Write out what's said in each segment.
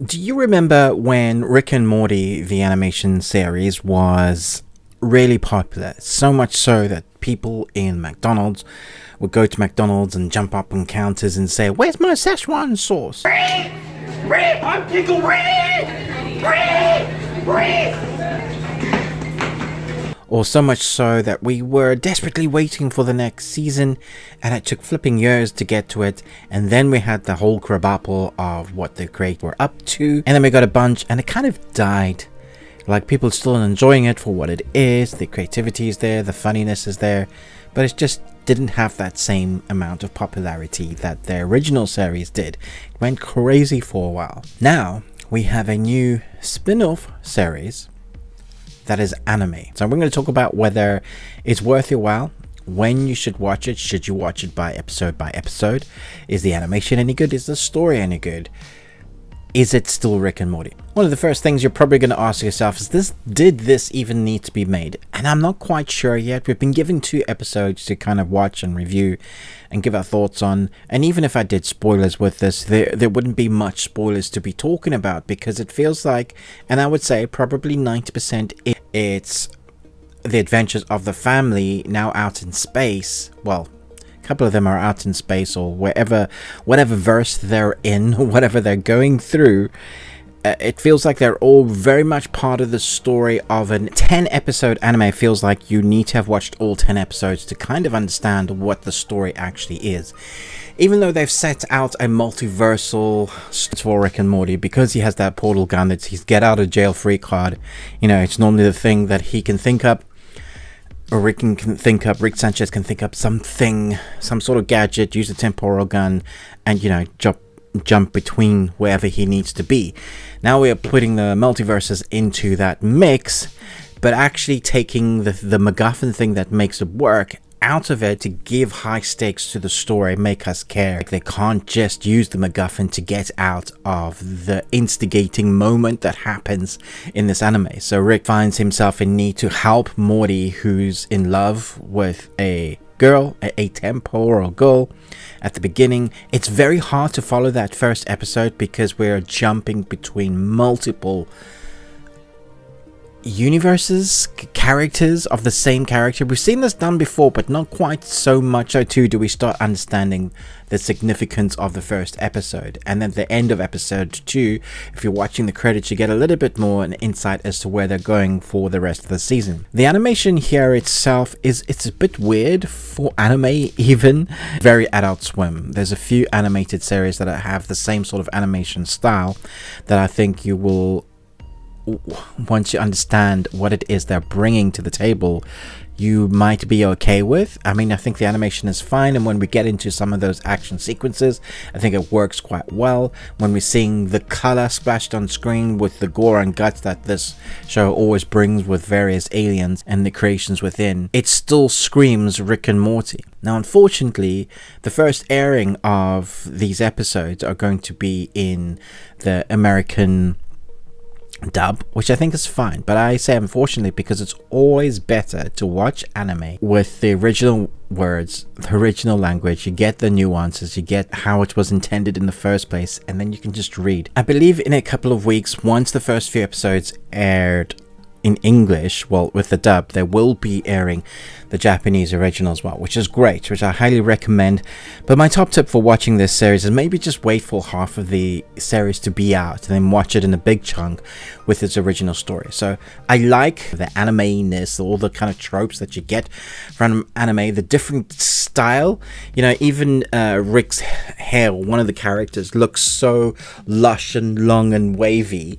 Do you remember when Rick and Morty, the animation series, was really popular? So much so that people in McDonald's would go to McDonald's and jump up on counters and say, "Where's my Szechuan sauce?" Red, I'm pickle red. Or so much so that we were desperately waiting for the next season, and it took flipping years to get to it, and then we had the whole kerbuckle of what the creators were up to, and then we got a bunch, and it kind of died. Like, people still enjoying it for what it is, the creativity is there, the funniness is there, but it just didn't have that same amount of popularity that the original series did. It went crazy for a while. Now, we have a new spin-off series that is anime. So we're going to talk about whether it's worth your while, when you should watch it, should you watch it by episode, is the animation any good, is the story any good, is it still Rick and Morty? One of the first things you're probably going to ask yourself is did this even need to be made? And I'm not quite sure yet. We've been given 2 episodes to kind of watch and review and give our thoughts on, and even if I did spoilers with this, there wouldn't be much spoilers to be talking about, because it feels like, and I would say probably 90%, it's the adventures of the family now out in space. Well, a couple of them are out in space or whatever verse they're in, whatever they're going through. It feels like they're all very much part of the story of a 10-episode anime. Feels like you need to have watched all 10 episodes to kind of understand what the story actually is. Even though they've set out a multiversal for Rick and Morty, because he has that portal gun, it's his get out of jail free card. You know, it's normally the thing that he can think up, or Rick Sanchez can think up something, some sort of gadget, use a temporal gun, and, you know, jump between wherever he needs to be. Now we are putting the multiverses into that mix, but actually taking the MacGuffin thing that makes it work out of it to give high stakes to the story, make us care. Like, they can't just use the MacGuffin to get out of the instigating moment that happens in this anime. So Rick finds himself in need to help Morty, who's in love with a girl, a temporal girl. At the beginning, it's very hard to follow that first episode because we're jumping between multiple universes, characters of the same character. We've seen this done before, but not quite so much. So too do we start understanding the significance of the first episode, and then at the end of episode 2, if you're watching the credits, you get a little bit more an insight as to where they're going for the rest of the season. The animation here itself it's a bit weird for anime, even very Adult Swim. There's a few animated series that have the same sort of animation style that I think you will, once you understand what it is they're bringing to the table, you might be okay with. I mean, I think the animation is fine, and when we get into some of those action sequences, I think it works quite well. When we're seeing the color splashed on screen with the gore and guts that this show always brings with various aliens and the creations within, it still screams Rick and Morty. Now, unfortunately, the first airing of these episodes are going to be in the American dub, which I think is fine, but I say unfortunately because it's always better to watch anime with the original words, the original language. You get the nuances, you get how it was intended in the first place, and then you can just read. I believe in a couple of weeks, once the first few episodes aired in English, well, with the dub, they will be airing the Japanese original as well, which is great, which I highly recommend. But my top tip for watching this series is maybe just wait for half of the series to be out and then watch it in a big chunk with its original story. So I like the anime-ness, all the kind of tropes that you get from anime, the different style. You know, even Rick's hair, one of the characters, looks so lush and long and wavy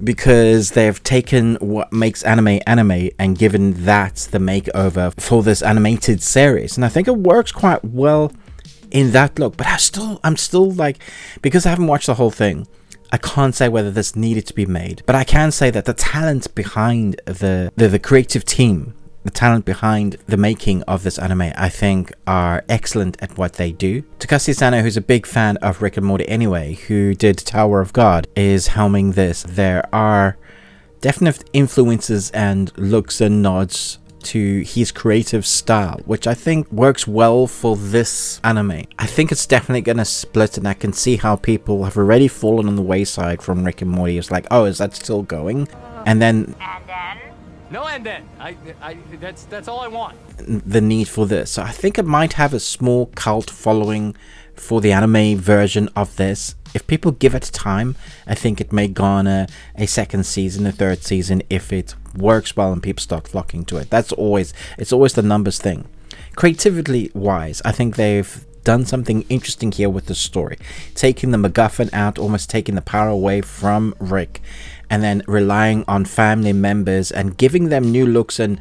because they've taken what makes anime and given that the makeover for this animated series, and I think it works quite well in that look. But I'm still like, because I haven't watched the whole thing, I can't say whether this needed to be made, but I can say that the talent behind the creative team, the talent behind the making of this anime, I think are excellent at what they do. Takashi Sano, who's a big fan of Rick and Morty anyway, who did Tower of God, is helming this. There are definite influences and looks and nods to his creative style, which I think works well for this anime. I think it's definitely going to split, and I can see how people have already fallen on the wayside from Rick and Morty. It's like, oh, is that still going? And then no, and then that's all I want. The need for this. So I think it might have a small cult following for the anime version of this. If people give it time, I think it may garner a second season, a third season, if it works well and people start flocking to it. It's always the numbers thing. Creativity wise, I think they've done something interesting here with the story, taking the MacGuffin out, almost taking the power away from Rick, and then relying on family members and giving them new looks, and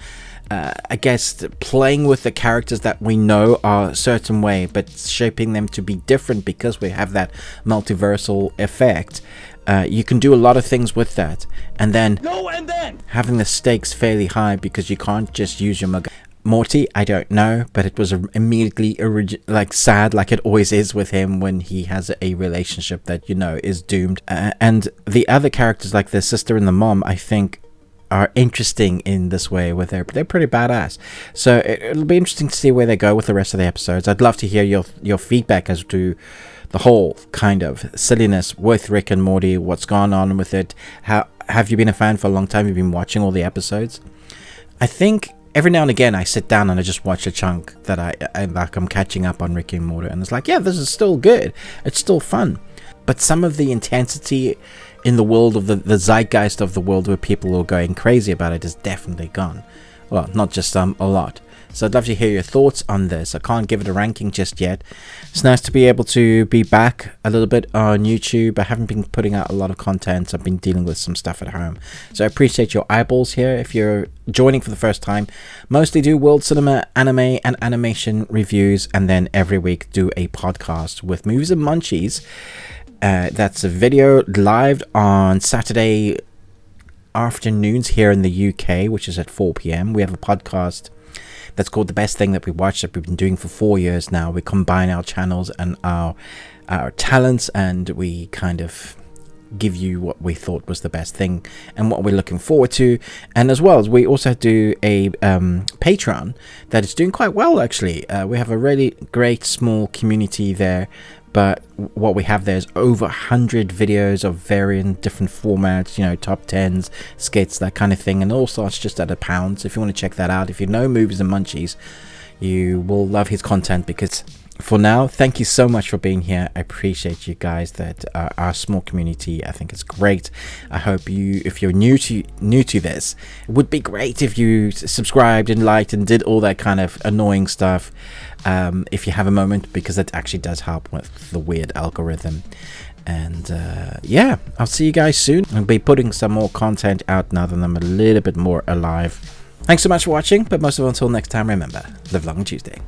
I guess playing with the characters that we know are a certain way, but shaping them to be different because we have that multiversal effect. You can do a lot of things with that, and then having the stakes fairly high because you can't just use your Morty, I don't know, but it was immediately sad, like it always is with him when he has a relationship that is doomed. And the other characters, like the sister and the mom, I think are interesting in this way, where they're pretty badass. So it'll be interesting to see where they go with the rest of the episodes. I'd love to hear your feedback as to the whole kind of silliness with Rick and Morty, what's gone on with it. How have you been a fan for a long time? You've been watching all the episodes? I think every now and again I sit down and I just watch a chunk that I'm catching up on Rick and Morty, and it's like, yeah, this is still good, it's still fun, but some of the intensity in the world of the zeitgeist of the world where people are going crazy about it is definitely gone. Well, not just some, a lot. So I'd love to hear your thoughts on this. I can't give it a ranking just yet. It's nice to be able to be back a little bit on YouTube. I haven't been putting out a lot of content. I've been dealing with some stuff at home. So I appreciate your eyeballs here. If you're joining for the first time, mostly do world cinema, anime, and animation reviews, and then every week do a podcast with Movies and Munchies. That's a video live on Saturday afternoons here in the UK, which is at 4 p.m. We have a podcast that's called The Best Thing That We Watched, that we've been doing for 4 years now. We combine our channels and our talents, and we kind of give you what we thought was the best thing and what we're looking forward to. And as well as we also do a Patreon that is doing quite well, actually. We have a really great small community there, but what we have there is over 100 videos of varying different formats, top 10s, skits, that kind of thing, and all starts just at £1. So if you want to check that out, if you know Movies and Munchies, you will love his content. Because for now, thank you so much for being here. I appreciate you guys, that our small community. I think it's great. I hope if you're new to this, it would be great if you subscribed and liked and did all that kind of annoying stuff, if you have a moment, because it actually does help with the weird algorithm. And yeah, I'll see you guys soon. I'll be putting some more content out now that I'm a little bit more alive. Thanks so much for watching, but most of all, until next time, remember, live long and Tuesday.